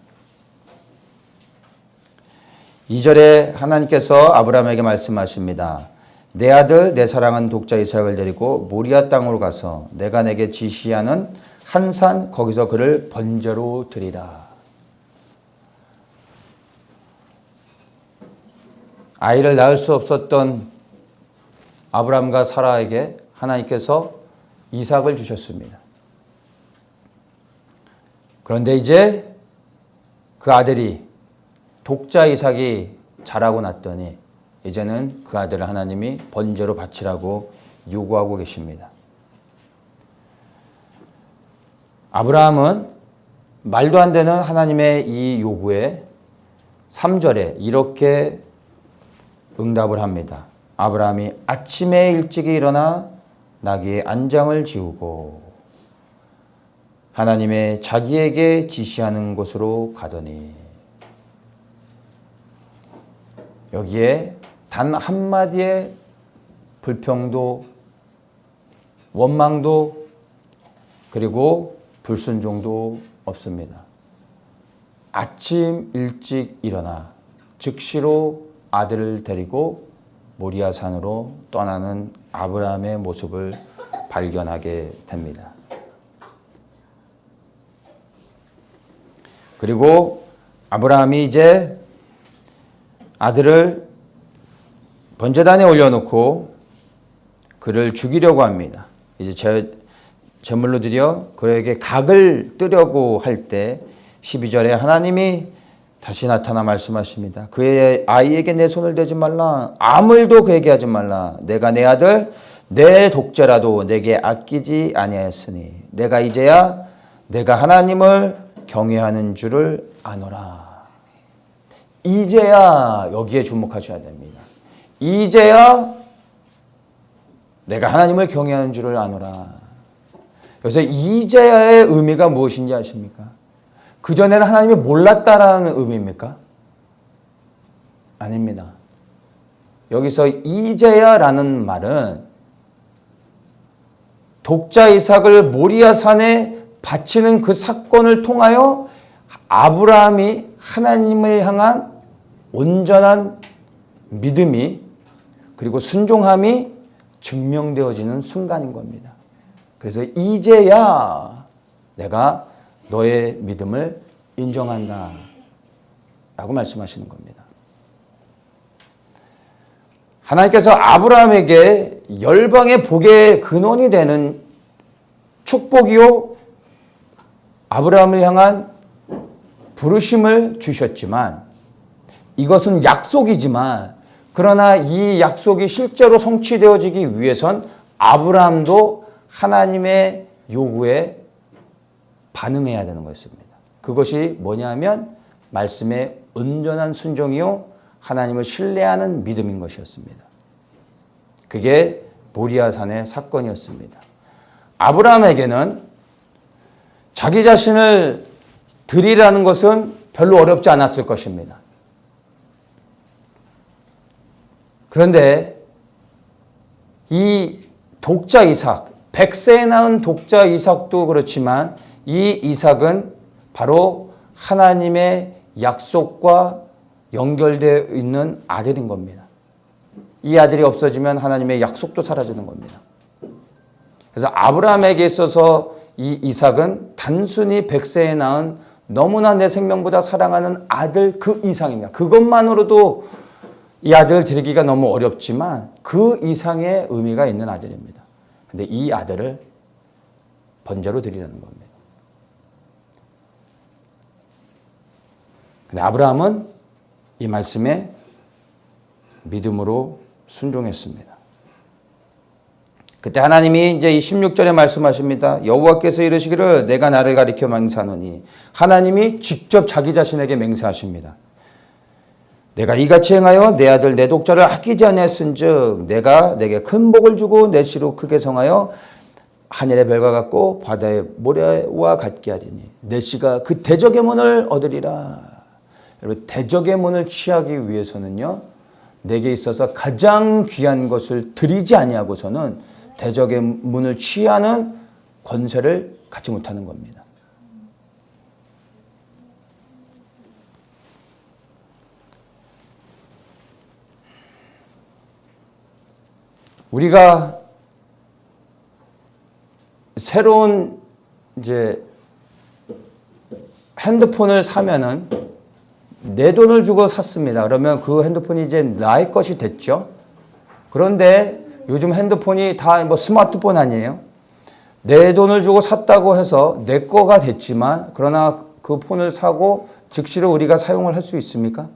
2절에 하나님께서 아브라함에게 말씀하십니다. 내 아들 내 사랑하는 독자 이삭을 데리고 모리아 땅으로 가서 내가 내게 지시하는 한 산 거기서 그를 번제로 드리라. 아이를 낳을 수 없었던 아브라함과 사라에게 하나님께서 이삭을 주셨습니다. 그런데 이제 그 아들이 독자 이삭이 자라고 났더니 이제는 그 아들을 하나님이 번제로 바치라고 요구하고 계십니다. 아브라함은 말도 안 되는 하나님의 이 요구에 3절에 이렇게 응답을 합니다. 아브라함이 아침에 일찍이 일어나 나귀의 안장을 지우고 하나님의 자기에게 지시하는 곳으로 가더니 여기에 단 한마디의 불평도 원망도 그리고 불순종도 없습니다. 아침 일찍 일어나 즉시로 아들을 데리고 모리아산으로 떠나는 아브라함의 모습을 발견하게 됩니다. 그리고 아브라함이 이제 아들을 번제단에 올려놓고 그를 죽이려고 합니다. 이제 제물로 드려 그에게 각을 뜨려고 할 때 12절에 하나님이 다시 나타나 말씀하십니다. 그의 아이에게 내 손을 대지 말라. 아무 일도 그에게 하지 말라. 내가 내 아들 내 독자라도 내게 아끼지 아니하였으니 내가 이제야 내가 하나님을 경외하는 줄을 아노라. 이제야 여기에 주목하셔야 됩니다. 이제야 내가 하나님을 경외하는 줄을 아노라. 그래서 이제야의 의미가 무엇인지 아십니까? 그전에는 하나님을 몰랐다라는 의미입니까? 아닙니다. 여기서 이제야라는 말은 독자 이삭을 모리아산에 바치는 그 사건을 통하여 아브라함이 하나님을 향한 온전한 믿음이 그리고 순종함이 증명되어지는 순간인 겁니다. 그래서 이제야 내가 너의 믿음을 인정한다 라고 말씀하시는 겁니다. 하나님께서 아브라함에게 열방의 복의 근원이 되는 축복이요 아브라함을 향한 부르심을 주셨지만 이것은 약속이지만 그러나 이 약속이 실제로 성취되어지기 위해선 아브라함도 하나님의 요구에 반응해야 되는 것입니다. 그것이 뭐냐면 말씀의 온전한 순종이요 하나님을 신뢰하는 믿음인 것이었습니다. 그게 모리아산의 사건이었습니다. 아브라함에게는 자기 자신을 드리라는 것은 별로 어렵지 않았을 것입니다. 그런데 이 독자 이삭, 100세에 낳은 독자 이삭도 그렇지만 이 이삭은 바로 하나님의 약속과 연결되어 있는 아들인 겁니다. 이 아들이 없어지면 하나님의 약속도 사라지는 겁니다. 그래서 아브라함에게 있어서 이 이삭은 단순히 100세에 낳은 너무나 내 생명보다 사랑하는 아들 그 이상입니다. 그것만으로도 이 아들을 드리기가 너무 어렵지만 그 이상의 의미가 있는 아들입니다. 근데 이 아들을 번제로 드리라는 겁니다. 근데 아브라함은 이 말씀에 믿음으로 순종했습니다. 그때 하나님이 이제 이 16절에 말씀하십니다. 여호와께서 이르시기를 내가 나를 가리켜 맹세하노니 하나님이 직접 자기 자신에게 맹세하십니다. 내가 이같이 행하여 내 아들 내 독자를 아끼지 아니했은즉 내가 내게 큰 복을 주고 내 씨로 크게 성하여 하늘의 별과 같고 바다의 모래와 같게 하리니 내 씨가 그 대적의 문을 얻으리라. 여러분 대적의 문을 취하기 위해서는요 내게 있어서 가장 귀한 것을 드리지 아니하고서는 대적의 문을 취하는 권세를 갖지 못하는 겁니다. 우리가 새로운 이제 핸드폰을 사면은 내 돈을 주고 샀습니다. 그러면 그 핸드폰이 이제 나의 것이 됐죠. 그런데 요즘 핸드폰이 다 뭐 스마트폰 아니에요? 내 돈을 주고 샀다고 해서 내 거가 됐지만 그러나 그 폰을 사고 즉시로 우리가 사용을 할 수 있습니까?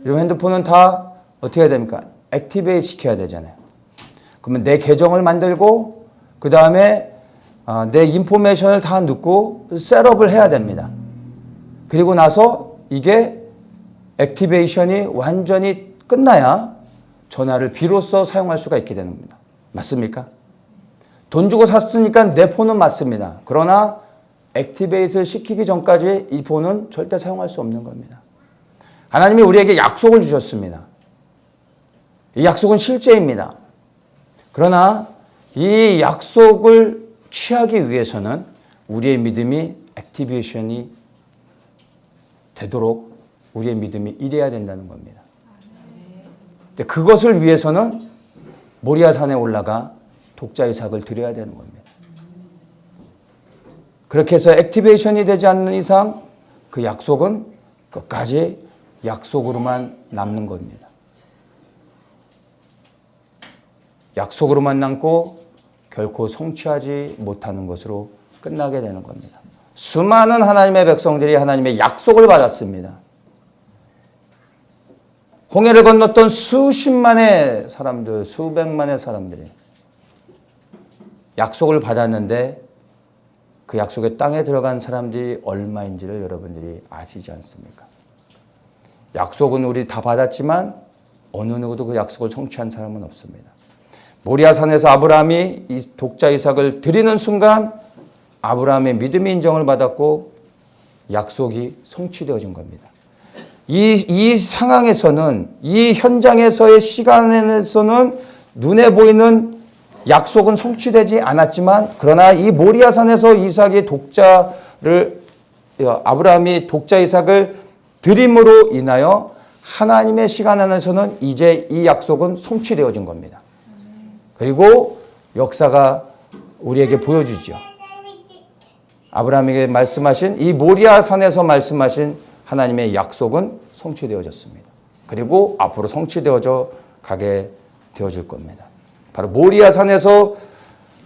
요즘 핸드폰은 다 어떻게 해야 됩니까? 액티베이트 시켜야 되잖아요. 그러면 내 계정을 만들고 그 다음에 내 인포메이션을 다 넣고 셋업을 해야 됩니다. 그리고 나서 이게 액티베이션이 완전히 끝나야 전화를 비로소 사용할 수가 있게 되는 겁니다. 맞습니까? 돈 주고 샀으니까 내 폰은 맞습니다. 그러나 액티베이트를 시키기 전까지 이 폰은 절대 사용할 수 없는 겁니다. 하나님이 우리에게 약속을 주셨습니다. 이 약속은 실제입니다. 그러나 이 약속을 취하기 위해서는 우리의 믿음이 액티베이션이 되도록 우리의 믿음이 이래야 된다는 겁니다. 그것을 위해서는 모리아산에 올라가 독자 이삭을 드려야 되는 겁니다. 그렇게 해서 액티베이션이 되지 않는 이상 그 약속은 끝까지 약속으로만 남는 겁니다. 약속으로만 남고 결코 성취하지 못하는 것으로 끝나게 되는 겁니다. 수많은 하나님의 백성들이 하나님의 약속을 받았습니다. 홍해를 건넜던 수십만의 사람들, 수백만의 사람들이 약속을 받았는데 그 약속의 땅에 들어간 사람들이 얼마인지를 여러분들이 아시지 않습니까? 약속은 우리 다 받았지만 어느 누구도 그 약속을 성취한 사람은 없습니다. 모리아산에서 아브라함이 이 독자 이삭을 드리는 순간 아브라함의 믿음의 인정을 받았고 약속이 성취되어진 겁니다. 이 상황에서는 이 현장에서의 시간에서는 눈에 보이는 약속은 성취되지 않았지만 그러나 이 모리아산에서 이삭의 아브라함이 독자 이삭을 드림으로 인하여 하나님의 시간 안에서는 이제 이 약속은 성취되어진 겁니다. 그리고 역사가 우리에게 보여주죠. 아브라함에게 말씀하신 이 모리아 산에서 말씀하신 하나님의 약속은 성취되어졌습니다. 그리고 앞으로 성취되어져 가게 되어질 겁니다. 바로 모리아 산에서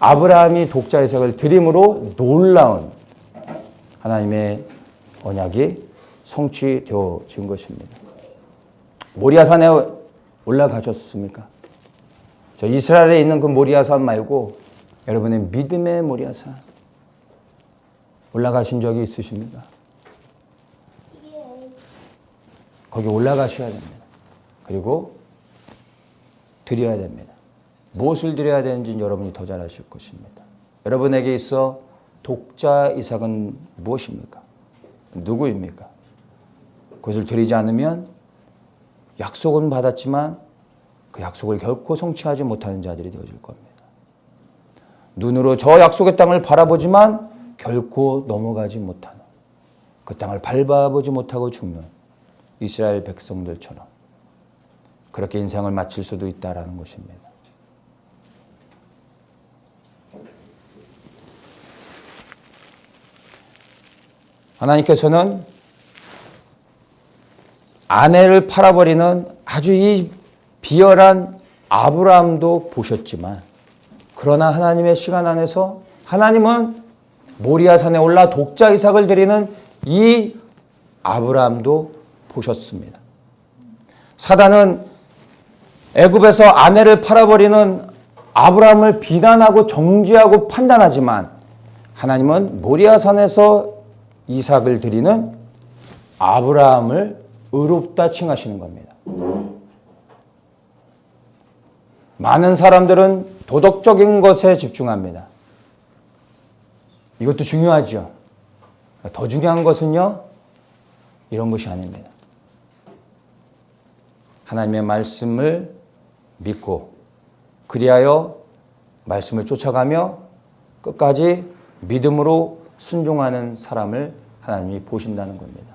아브라함이 독자 이삭을 드림으로 놀라운 하나님의 언약이 성취되어진 것입니다. 모리아 산에 올라가셨습니까? 저 이스라엘에 있는 그 모리아 산 말고 여러분의 믿음의 모리아 산 올라가신 적이 있으십니까? 거기 올라가셔야 됩니다. 그리고 드려야 됩니다. 무엇을 드려야 되는지는 여러분이 더 잘 아실 것입니다. 여러분에게 있어 독자 이삭은 무엇입니까? 누구입니까? 그것을 드리지 않으면 약속은 받았지만 그 약속을 결코 성취하지 못하는 자들이 되어질 겁니다. 눈으로 저 약속의 땅을 바라보지만 결코 넘어가지 못하는, 그 땅을 밟아보지 못하고 죽는 이스라엘 백성들처럼 그렇게 인생을 마칠 수도 있다라는 것입니다. 하나님께서는 아내를 팔아버리는 아주 이 비열한 아브라함도 보셨지만, 그러나 하나님의 시간 안에서 하나님은 모리아산에 올라 독자 이삭을 드리는 이 아브라함도 보셨습니다. 사단은 애굽에서 아내를 팔아버리는 아브라함을 비난하고 정죄하고 판단하지만, 하나님은 모리아산에서 이삭을 드리는 아브라함을 의롭다 칭하시는 겁니다. 많은 사람들은 도덕적인 것에 집중합니다. 이것도 중요하죠. 더 중요한 것은요, 이런 것이 아닙니다. 하나님의 말씀을 믿고 그리하여 말씀을 쫓아가며 끝까지 믿음으로 순종하는 사람을 하나님이 보신다는 겁니다.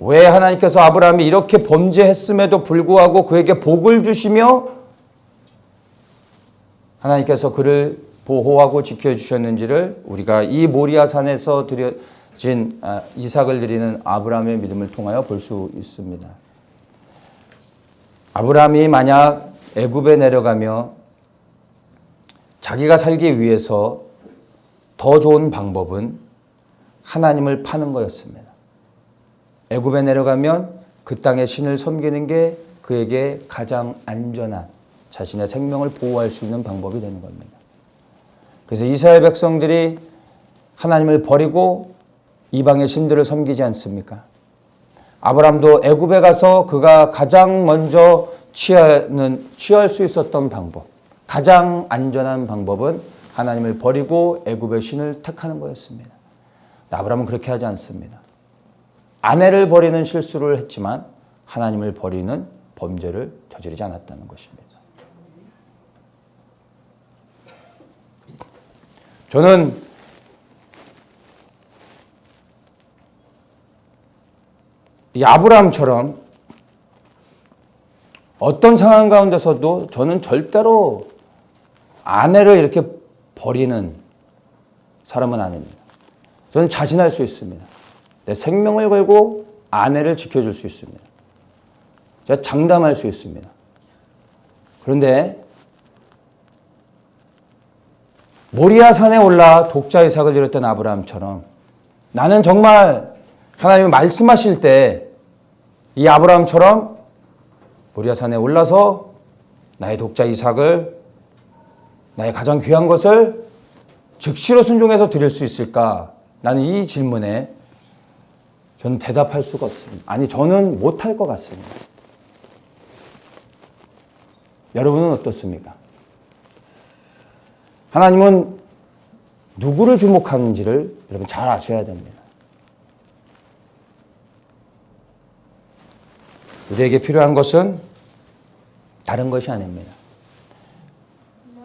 왜 하나님께서 아브라함이 이렇게 범죄했음에도 불구하고 그에게 복을 주시며 하나님께서 그를 보호하고 지켜주셨는지를 우리가 이 모리아 산에서 드려진 이삭을 드리는 아브라함의 믿음을 통하여 볼 수 있습니다. 아브라함이 만약 애굽에 내려가며 자기가 살기 위해서 더 좋은 방법은 하나님을 파는 거였습니다. 애굽에 내려가면 그 땅의 신을 섬기는 게 그에게 가장 안전한, 자신의 생명을 보호할 수 있는 방법이 되는 겁니다. 그래서 이스라엘 백성들이 하나님을 버리고 이방의 신들을 섬기지 않습니까? 아브라함도 애굽에 가서 그가 가장 먼저 취할 수 있었던 방법, 가장 안전한 방법은 하나님을 버리고 애굽의 신을 택하는 거였습니다. 아브라함은 그렇게 하지 않습니다. 아내를 버리는 실수를 했지만 하나님을 버리는 범죄를 저지르지 않았다는 것입니다. 저는 이 아브라함처럼 어떤 상황 가운데서도 저는 절대로 아내를 이렇게 버리는 사람은 아닙니다. 저는 자신할 수 있습니다. 내 생명을 걸고 아내를 지켜줄 수 있습니다. 제가 장담할 수 있습니다. 그런데 모리아 산에 올라 독자 이삭을 드렸던 아브라함처럼 나는 정말 하나님이 말씀하실 때 이 아브라함처럼 모리아 산에 올라서 나의 독자 이삭을, 나의 가장 귀한 것을 즉시로 순종해서 드릴 수 있을까? 나는 이 질문에 저는 대답할 수가 없습니다. 아니, 저는 못할 것 같습니다. 여러분은 어떻습니까? 하나님은 누구를 주목하는지를 여러분 잘 아셔야 됩니다. 우리에게 필요한 것은 다른 것이 아닙니다.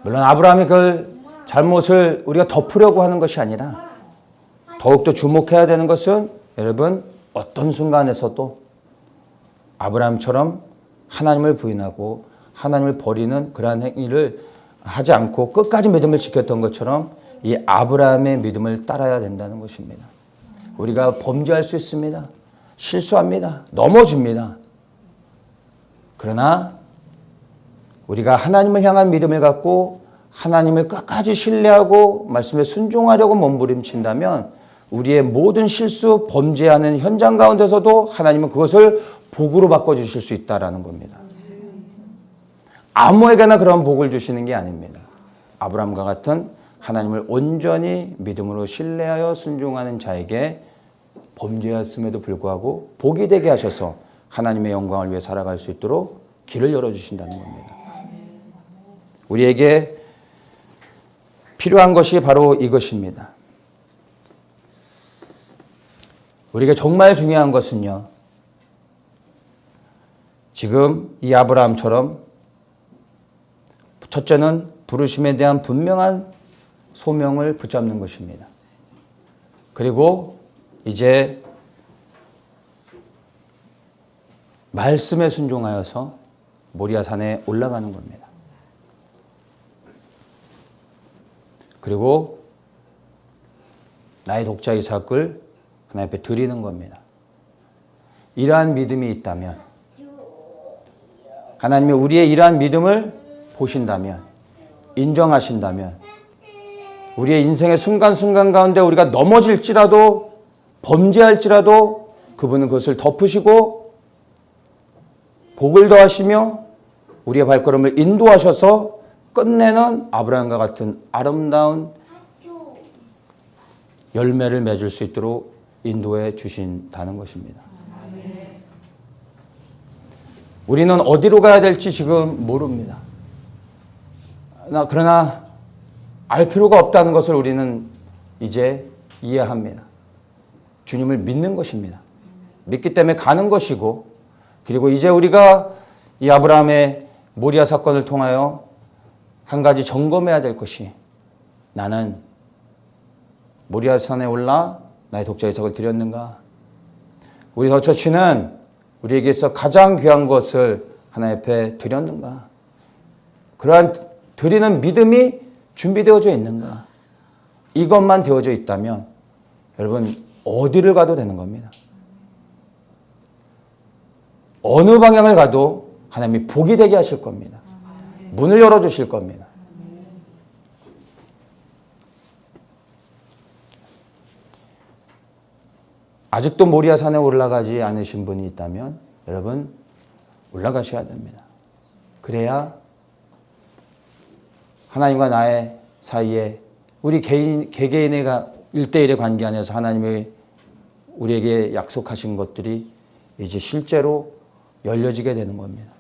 물론 아브라함이 그 잘못을 우리가 덮으려고 하는 것이 아니라 더욱더 주목해야 되는 것은 여러분 어떤 순간에서도 아브라함처럼 하나님을 부인하고 하나님을 버리는 그러한 행위를 하지 않고 끝까지 믿음을 지켰던 것처럼 이 아브라함의 믿음을 따라야 된다는 것입니다. 우리가 범죄할 수 있습니다. 실수합니다. 넘어집니다. 그러나 우리가 하나님을 향한 믿음을 갖고 하나님을 끝까지 신뢰하고 말씀에 순종하려고 몸부림친다면 우리의 모든 실수, 범죄하는 현장 가운데서도 하나님은 그것을 복으로 바꿔주실 수 있다는 겁니다. 아무에게나 그런 복을 주시는 게 아닙니다. 아브라함과 같은 하나님을 온전히 믿음으로 신뢰하여 순종하는 자에게 범죄였음에도 불구하고 복이 되게 하셔서 하나님의 영광을 위해 살아갈 수 있도록 길을 열어주신다는 겁니다. 우리에게 필요한 것이 바로 이것입니다. 우리에게 정말 중요한 것은요, 지금 이 아브라함처럼 첫째는 부르심에 대한 분명한 소명을 붙잡는 것입니다. 그리고 이제 말씀에 순종하여서 모리아산에 올라가는 겁니다. 그리고 나의 독자 이삭을 하나님 앞에 드리는 겁니다. 이러한 믿음이 있다면, 하나님이 우리의 이러한 믿음을 보신다면, 인정하신다면, 우리의 인생의 순간순간 가운데 우리가 넘어질지라도, 범죄할지라도 그분은 그것을 덮으시고 복을 더하시며 우리의 발걸음을 인도하셔서 끝내는 아브라함과 같은 아름다운 열매를 맺을 수 있도록 인도해 주신다는 것입니다. 우리는 어디로 가야 될지 지금 모릅니다. 그러나 알 필요가 없다는 것을 우리는 이제 이해합니다. 주님을 믿는 것입니다. 믿기 때문에 가는 것이고, 그리고 이제 우리가 이 아브라함의 모리아 사건을 통하여 한 가지 점검해야 될 것이, 나는 모리아산에 올라 나의 독자 이삭을 드렸는가? 우리 더처치는 우리에게서 가장 귀한 것을 하나님 앞에 드렸는가? 그러한 드리는 믿음이 준비되어져 있는가? 이것만 되어져 있다면 여러분 어디를 가도 되는 겁니다. 어느 방향을 가도 하나님이 복이 되게 하실 겁니다. 문을 열어주실 겁니다. 아직도 모리아산에 올라가지 않으신 분이 있다면 여러분 올라가셔야 됩니다. 그래야 하나님과 나의 사이에 우리 개개인의 1대1의 관계 안에서 하나님이 우리에게 약속하신 것들이 이제 실제로 열려지게 되는 겁니다.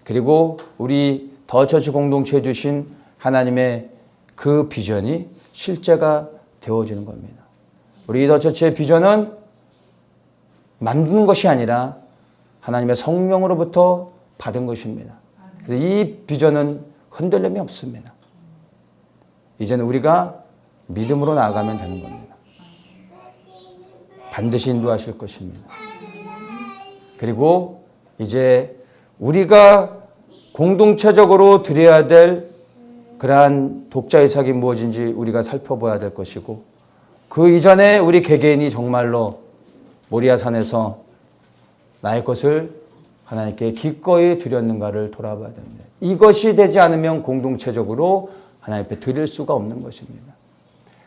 그리고 우리 더처치 공동체에 주신 하나님의 그 비전이 실제가 되어지는 겁니다. 우리 더처치의 비전은 만든 것이 아니라 하나님의 성령으로부터 받은 것입니다. 그래서 이 비전은 흔들림이 없습니다. 이제는 우리가 믿음으로 나아가면 되는 겁니다. 반드시 인도하실 것입니다. 그리고 이제 우리가 공동체적으로 드려야 될 그러한 독자 이삭이 무엇인지 우리가 살펴봐야 될 것이고, 그 이전에 우리 개개인이 정말로 모리아산에서 나의 것을 하나님께 기꺼이 드렸는가를 돌아봐야 됩니다. 이것이 되지 않으면 공동체적으로 하나님 앞에 드릴 수가 없는 것입니다.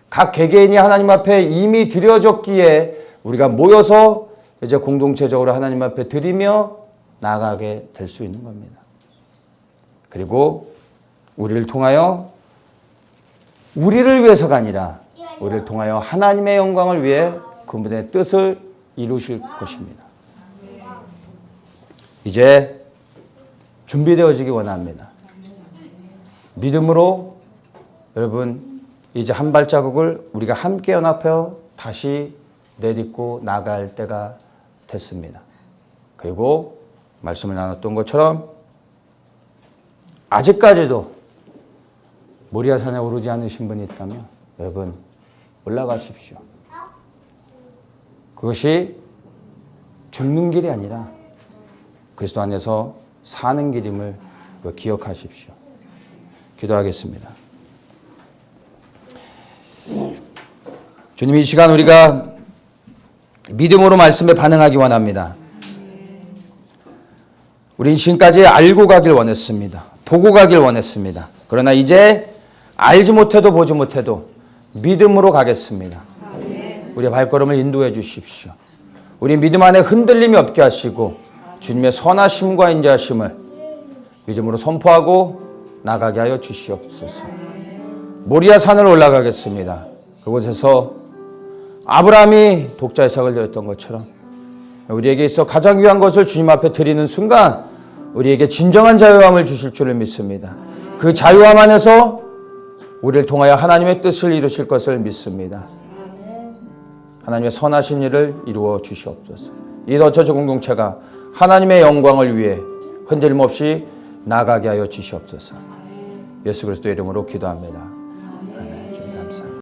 각 개개인이 하나님 앞에 이미 드려졌기에 우리가 모여서 이제 공동체적으로 하나님 앞에 드리며 나아가게 될 수 있는 겁니다. 그리고 우리를 통하여 우리를 위해서가 아니라 우리를 통하여 하나님의 영광을 위해 그분의 뜻을 이루실 것입니다. 이제 준비되어지기 원합니다. 믿음으로 여러분 이제 한 발자국을 우리가 함께 연합하여 다시 내딛고 나갈 때가 됐습니다. 그리고 말씀을 나눴던 것처럼 아직까지도 모리아산에 오르지 않으신 분이 있다면 여러분 올라가십시오. 그것이 죽는 길이 아니라 그리스도 안에서 사는 길임을 기억하십시오. 기도하겠습니다. 주님, 이 시간 우리가 믿음으로 말씀에 반응하기 원합니다. 우린 지금까지 알고 가길 원했습니다. 보고 가길 원했습니다. 그러나 이제 알지 못해도 보지 못해도 믿음으로 가겠습니다. 우리의 발걸음을 인도해 주십시오. 우리 믿음 안에 흔들림이 없게 하시고 주님의 선하심과 인자하심을 믿음으로 선포하고 나가게 하여 주시옵소서. 모리아 산을 올라가겠습니다. 그곳에서 아브라함이 독자 이삭을 드렸던 것처럼 우리에게 있어 가장 귀한 것을 주님 앞에 드리는 순간 우리에게 진정한 자유함을 주실 줄을 믿습니다. 그 자유함 안에서 우리를 통하여 하나님의 뜻을 이루실 것을 믿습니다. 하나님의 선하신 일을 이루어 주시옵소서. 이 더처치 공동체가 하나님의 영광을 위해 흔들림 없이 나가게 하여 주시옵소서. 예수 그리스도의 이름으로 기도합니다.